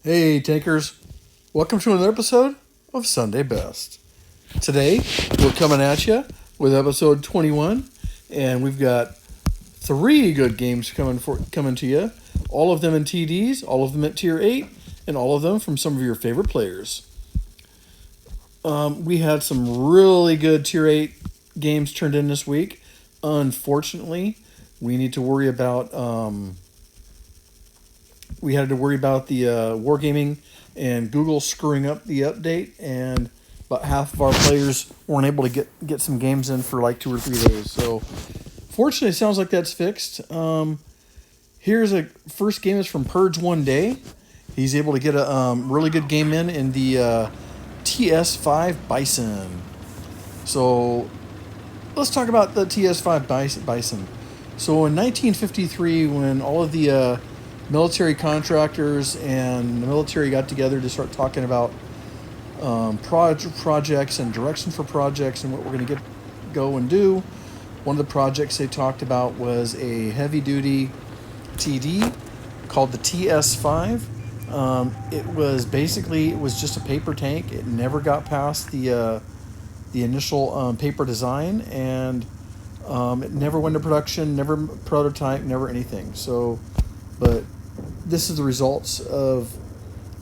Hey, tankers. Welcome to another episode of Sunday Best. Today, we're coming at you with episode 21, and we've got 3 good games coming to you. All of them in TDs, all of them at Tier 8, and all of them from some of your favorite players. We had some really good Tier 8 games turned in this week. Unfortunately, we need to worry about... we had to worry about the Wargaming and Google screwing up the update, and about half of our players weren't able to get some games in for like 2 or 3 days. So, fortunately, it sounds like that's fixed. Here's a first game is from Purge one day. He's able to get a really good game in the Ts-5 Bison. So, let's talk about the Ts-5 Bison. So, in 1953, when all of the military contractors and the military got together to start talking about projects and direction for projects and what we're going to go and do. One of the projects they talked about was a heavy-duty TD called the TS-5. It was just a paper tank. It never got past the initial paper design, and it never went to production, never prototype, never anything. So, but this is the results of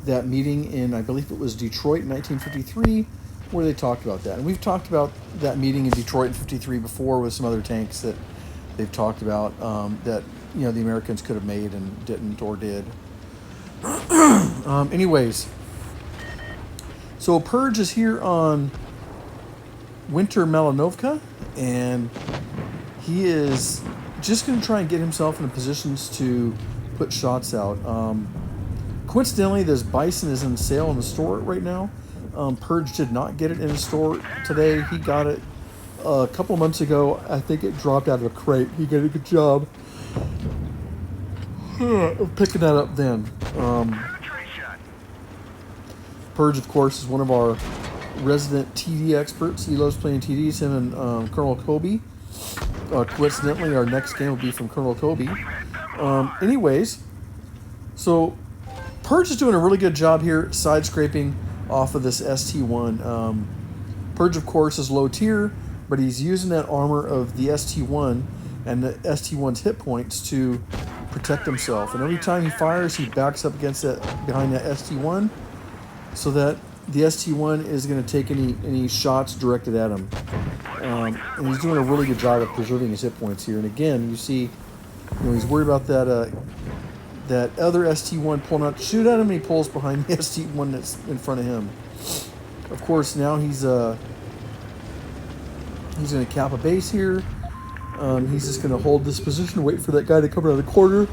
that meeting in, I believe it was Detroit in 1953, where they talked about that. And we've talked about that meeting in Detroit in 53 before with some other tanks that they've talked about that, the Americans could have made and didn't or did. Anyways, so Purge is here on Winter Malinovka, and he is just going to try and get himself in positions to put shots out. Coincidentally, this Bison is on sale in the store right now. Purge did not get it in the store today. He got it a couple months ago. I think it dropped out of a crate. He did a good job of picking that up then. Purge, of course, is one of our resident TD experts. He loves playing TDs, him and Colonel Koby. Coincidentally, our next game will be from Colonel Koby. Anyways, so Purge is doing a really good job here side scraping off of this ST1. Purge, of course, is low tier, but he's using that armor of the ST1 and the ST1's hit points to protect himself. And every time he fires, he backs up against behind that ST1, so that the ST1 is going to take any shots directed at him. And he's doing a really good job of preserving his hit points here. And again, you see, he's worried about that other ST1 pulling out to shoot at him, and he pulls behind the ST1 that's in front of him. Of course, now he's going to cap a base here. He's just going to hold this position, wait for that guy to come around the corner.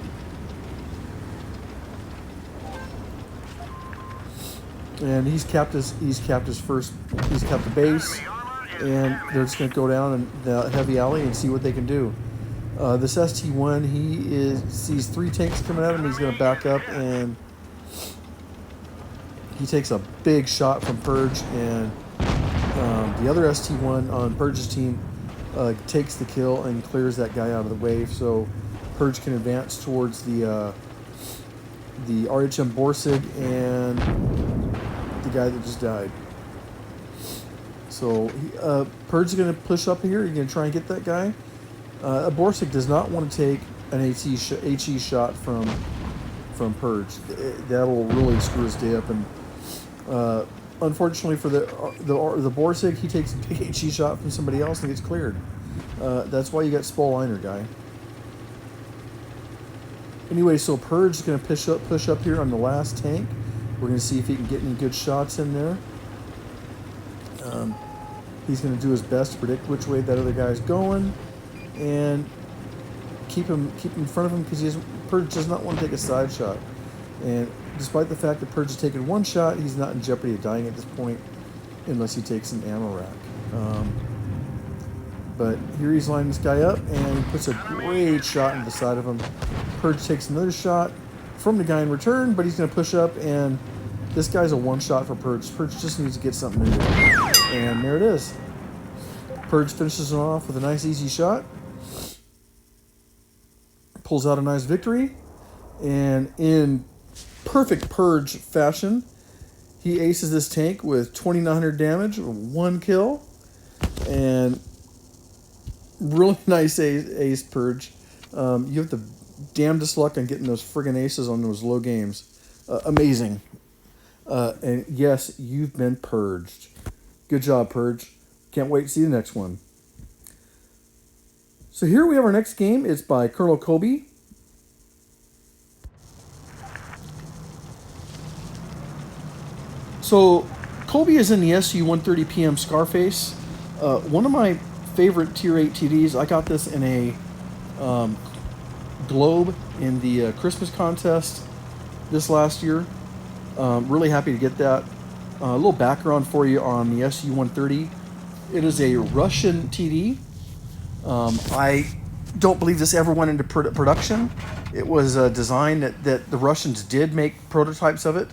And he's capped the base, and they're just going to go down in the heavy alley and see what they can do. This ST1, he sees 3 tanks coming at him. He's going to back up, and he takes a big shot from Purge, and the other ST1 on Purge's team takes the kill and clears that guy out of the way. So Purge can advance towards the RHM Borsig and the guy that just died. So Purge is going to push up here. He's going to try and get that guy. Borsig does not want to take an HE shot from Purge. That'll really screw his day up. And unfortunately for the Borsig, he takes a big HE shot from somebody else and gets cleared. That's why you got Spolliner guy. Anyway, so Purge is going to push up here on the last tank. We're going to see if he can get any good shots in there. He's going to do his best to predict which way that other guy's going, and keep him in front of him, because Purge does not want to take a side shot. And despite the fact that Purge has taken 1 shot, he's not in jeopardy of dying at this point unless he takes an ammo rack. But here he's lining this guy up, and he puts a great shot into the side of him. Purge takes another shot from the guy in return, but he's going to push up, and this guy's a 1 shot for Purge. Purge just needs to get something into it. And there it is. Purge finishes him off with a nice easy shot. Pulls out a nice victory. And in perfect Purge fashion, he aces this tank with 2,900 damage, 1 kill, and really nice ace Purge. You have the damnedest luck on getting those friggin' aces on those low games. Amazing. And yes, you've been purged. Good job, Purge. Can't wait to see the next one. So here we have our next game. It's by Colonel Koby. So Koby is in the SU130 PM Scarface. One of my favorite Tier 8 TDs. I got this in a globe in the Christmas contest this last year. Really happy to get that. A little background for you on the SU130. It is a Russian TD. I don't believe this ever went into production. It was a design that the Russians did make prototypes of it.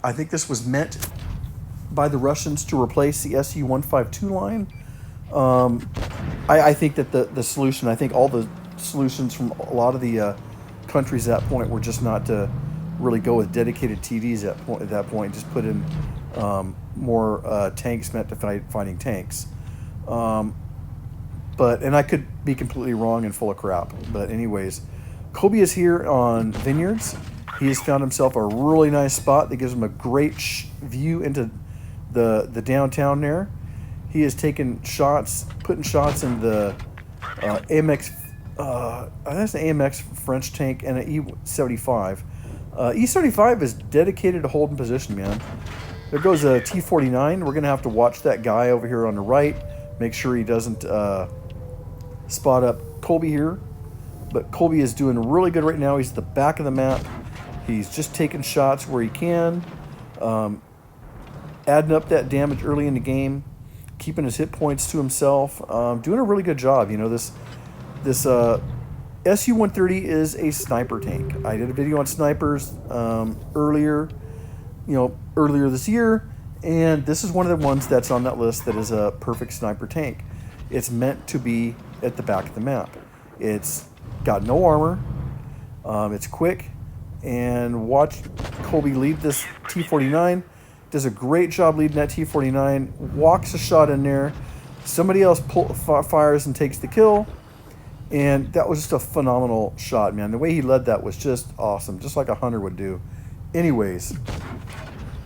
I think this was meant by the Russians to replace the SU-152 line. I think that the solution, I think all the solutions from a lot of the countries at that point were just not to really go with dedicated TDs at that point. Just put in more tanks meant to fighting tanks. And I could be completely wrong and full of crap. But anyways, Koby is here on Vineyards. He has found himself a really nice spot that gives him a great view into the downtown there. He is taking shots, putting shots in the AMX, that's an AMX French tank and an E75. E75 is dedicated to holding position, man. There goes a T49. We're going to have to watch that guy over here on the right. Make sure he doesn't spot up Koby here. But Koby is doing really good right now. He's at the back of the map. He's just taking shots where he can. Adding up that damage early in the game. Keeping his hit points to himself. Doing a really good job. You know, this SU-130 is a sniper tank. I did a video on snipers earlier this year, and this is one of the ones that's on that list that is a perfect sniper tank. It's meant to be at the back of the map. It's got no armor. It's quick, and watch Koby lead this T49. Does a great job leading that T49. Walks a shot in there. Somebody else fires and takes the kill. And that was just a phenomenal shot, man. The way he led that was just awesome, just like a hunter would do. Anyways,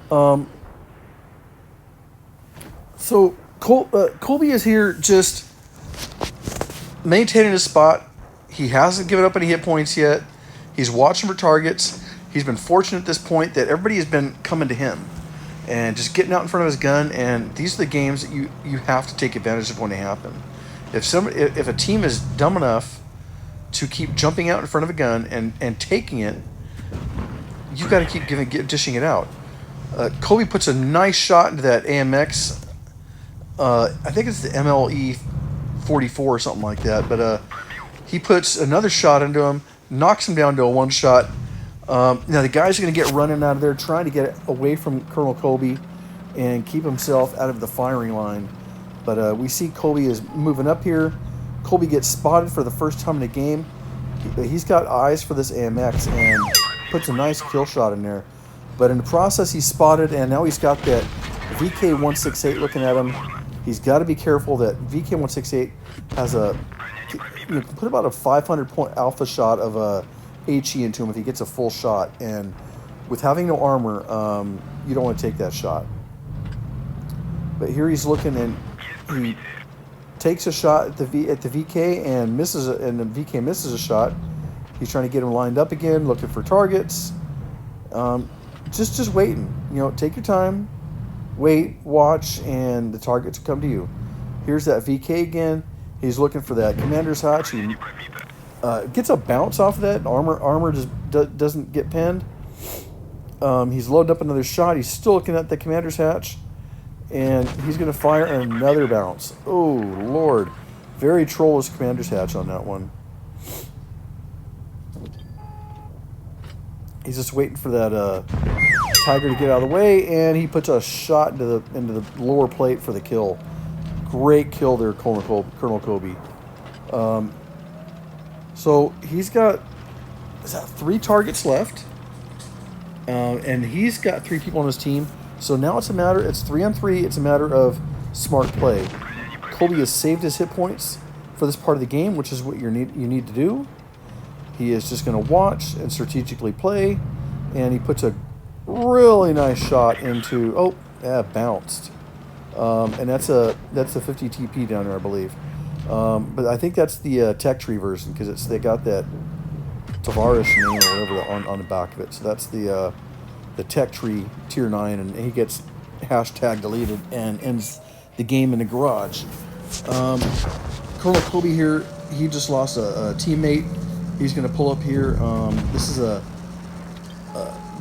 so Koby is here just maintaining his spot. He hasn't given up any hit points yet. He's watching for targets. He's been fortunate at this point that everybody has been coming to him and just getting out in front of his gun. And these are the games that you have to take advantage of when they happen. If a team is dumb enough to keep jumping out in front of a gun and taking it, you've got to keep dishing it out. Koby puts a nice shot into that AMX. I think it's the MLE 44 or something like that. But he puts another shot into him, knocks him down to a one shot. Now the guy's going to get running out of there, trying to get away from Colonel Koby and keep himself out of the firing line. But we see Koby is moving up here. Koby gets spotted for the first time in the game. He's got eyes for this AMX and puts a nice kill shot in there. But in the process, he's spotted, and now he's got that VK168 looking at him. He's got to be careful that VK168 has you can put about a 500-point alpha shot of HE into him if he gets a full shot. And with having no armor, you don't want to take that shot. But here he's looking, and he takes a shot at the VK and misses it, and the VK misses a shot. He's trying to get him lined up again, looking for targets. Just waiting. You know, take your time, wait, watch, and the targets will come to you. Here's that VK again. He's looking for that commander's hatch. He gets a bounce off of that. Armor just doesn't get pinned. He's loading up another shot. He's still looking at the commander's hatch. And he's going to fire another bounce. Oh, Lord. Very trollish commander's hatch on that one. He's just waiting for that tiger to get out of the way, and he puts a shot into the lower plate for the kill. Great kill there, Colonel Koby. So he's got 3 targets left. and he's got 3 people on his team. So now it's 3-on-3. It's a matter of smart play. Koby has saved his hit points for this part of the game, which is what you need to do. He is just going to watch and strategically play, and he puts a really nice shot into, bounced. And that's a 50 TP down there, I believe. But I think that's the tech tree version, because they got that Tavares name or whatever on the back of it. So that's the tech tree tier 9, and he gets hashtag deleted and ends the game in the garage. Colonel Koby here, he just lost a teammate. He's going to pull up here. This is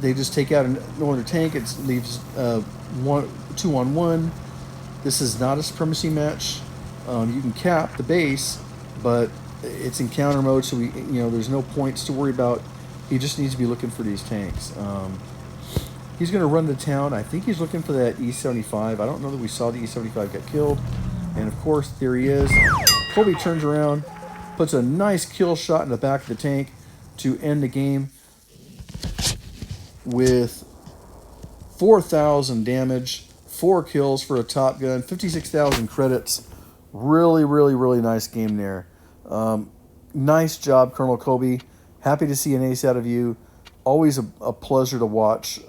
they just take out another tank. It leaves 2-on-1. This is not a supremacy match. You can cap the base, but it's in counter mode, so there's no points to worry about. He just needs to be looking for these tanks. He's going to run to town. I think he's looking for that E75. I don't know that we saw the E75 get killed. And of course, there he is. Koby turns around, puts a nice kill shot in the back of the tank to end the game with 4,000 damage, 4 kills for a top gun, 56,000 credits. Really, really, really nice game there. Nice job, Colonel Koby. Happy to see an ace out of you. Always a pleasure to watch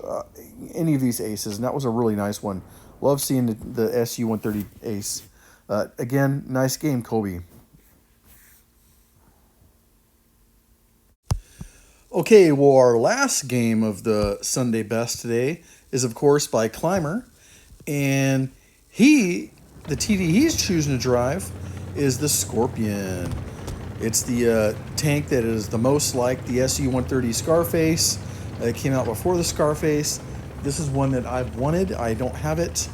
any of these aces, and that was a really nice one. Love seeing the SU130 ace. Again, nice game, Koby. Okay, well, our last game of the Sunday Best today is, of course, by Climber. And the TD he's choosing to drive is the Scorpion. It's the tank that is the most like the SU130 Scarface. It came out before the Scarface. This is one that I've wanted. I don't have it.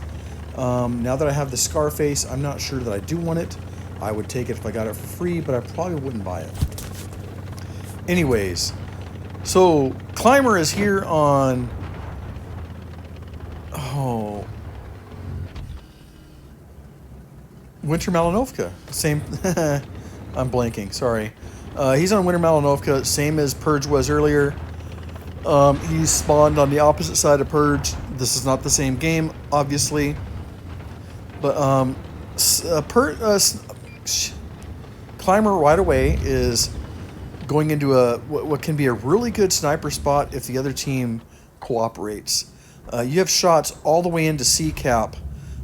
Now that I have the Scarface, I'm not sure that I do want it. I would take it if I got it for free, but I probably wouldn't buy it. Anyways, so Climber is here on... Winter Malinovka. Same... I'm blanking, sorry. He's on Winter Malinovka, same as Purge was earlier. He spawned on the opposite side of Purge. This is not the same game, obviously. But Climber right away is going into what can be a really good sniper spot if the other team cooperates. You have shots all the way into C cap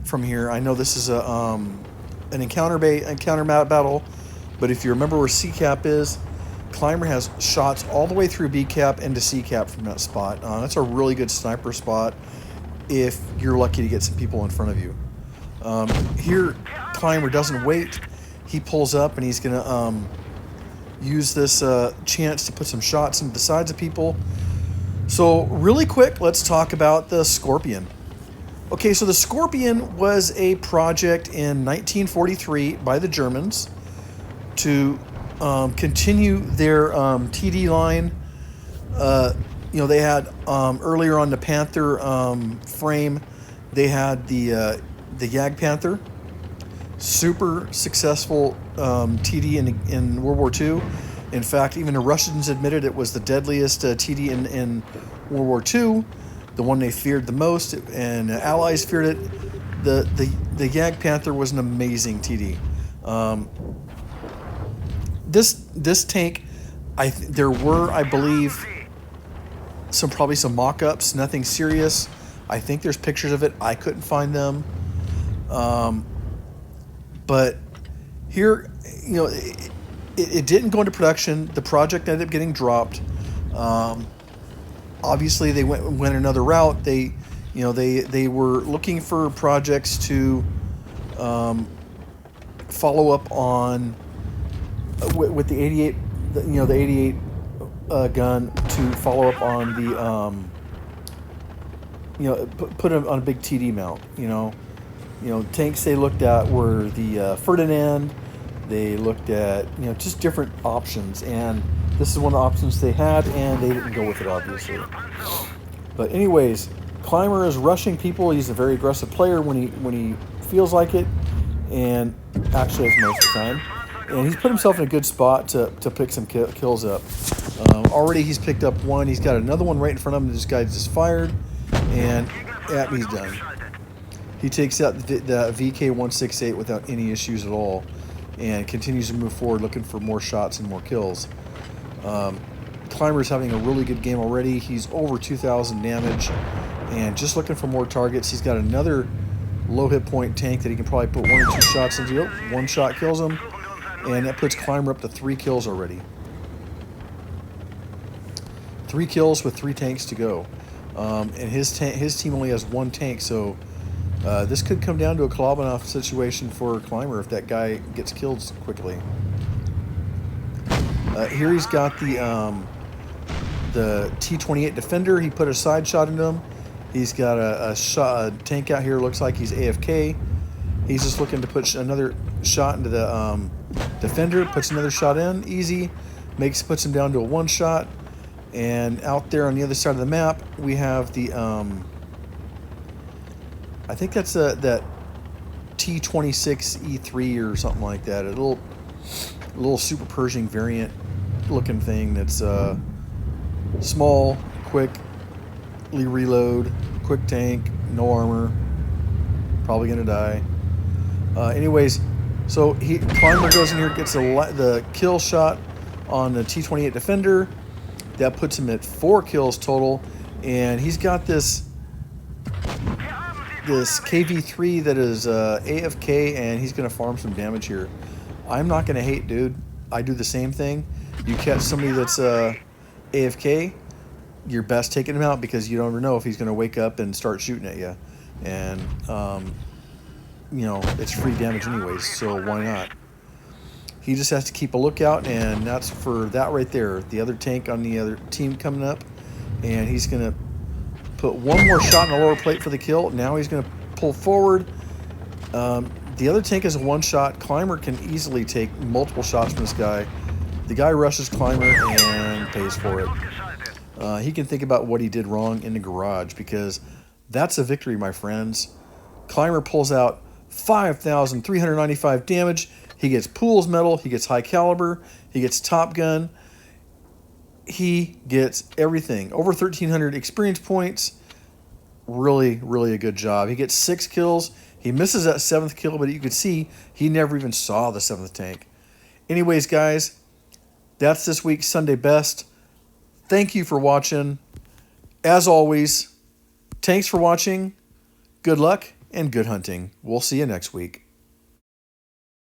from here. I know this is an encounter battle, but if you remember where C cap is, Climber has shots all the way through B cap into C cap from that spot. That's a really good sniper spot if you're lucky to get some people in front of you. Here, Climber doesn't wait. He pulls up and he's gonna use this chance to put some shots into the sides of people. So really quick, let's talk about the Scorpion. Okay, so the Scorpion was a project in 1943 by the Germans to continue their TD line. They had earlier on the Panther frame, they had the Jagdpanther, super successful TD in World War II. In fact, even the Russians admitted it was the deadliest TD in World War II, the one they feared the most, and the Allies feared it. The Jagdpanther was an amazing TD. This tank, there were, I believe, probably some mock-ups, nothing serious. I think there's pictures of it. I couldn't find them. But here, it didn't go into production. The project ended up getting dropped. Obviously, they went another route. They were looking for projects to follow up on with the 88, the 88 gun to follow up on the put it on a big TD mount. Tanks they looked at were the Ferdinand. They looked at just different options, and this is one of the options they had, and they didn't go with it, obviously. But anyways, Climber is rushing people. He's a very aggressive player when he feels like it, and actually that's most of the time. And he's put himself in a good spot to pick some kills up. Already he's picked up one. He's got another one right in front of him. This guy just fired. And he's done. He takes out the VK-168 without any issues at all. And continues to move forward looking for more shots and more kills. Climber's having a really good game already. He's over 2,000 damage. And just looking for more targets. He's got another low hit point tank that he can probably put 1 or 2 shots into. One shot kills him. And that puts Climber up to 3 kills already. 3 kills with 3 tanks to go. And his team only has 1 tank, so this could come down to a Kolobanov situation for Climber if that guy gets killed quickly. Here he's got the T-28 Defender. He put a side shot into him. He's got a tank out here. Looks like he's AFK. He's just looking to put another shot into the Defender. Puts another shot in. Easy. Puts him down to a 1 shot. And out there on the other side of the map, we have the I think that's that T26E3 or something like that. A little Super Pershing variant looking thing that's small, quickly reload, quick tank, no armor, probably gonna die. Anyways, so Climber goes in here, gets the kill shot on the T-28 Defender. That puts him at 4 kills total, and he's got this KV-3 that is AFK, and he's gonna farm some damage here. I'm not gonna hate, dude. I do the same thing. You catch somebody that's AFK, you're best taking him out because you don't ever know if he's gonna wake up and start shooting at you, and you know, it's free damage anyways, so why not? He just has to keep a lookout, and that's for that right there. The other tank on the other team coming up, and he's going to put 1 more shot in the lower plate for the kill. Now he's going to pull forward. The other tank is a 1 shot. Climber can easily take multiple shots from this guy. The guy rushes Climber and pays for it. He can think about what he did wrong in the garage, because that's a victory, my friends. Climber pulls out 5,395 damage. He gets Pools Medal, he gets High Caliber, he gets Top Gun, he gets everything. Over 1,300 experience points. Really, really a good job. He gets 6 kills. He misses that 7th kill, but you could see he never even saw the 7th tank. Anyways, guys, that's this week's Sunday Best. Thank you for watching. As always, thanks for watching. Good luck and good hunting. We'll see you next week.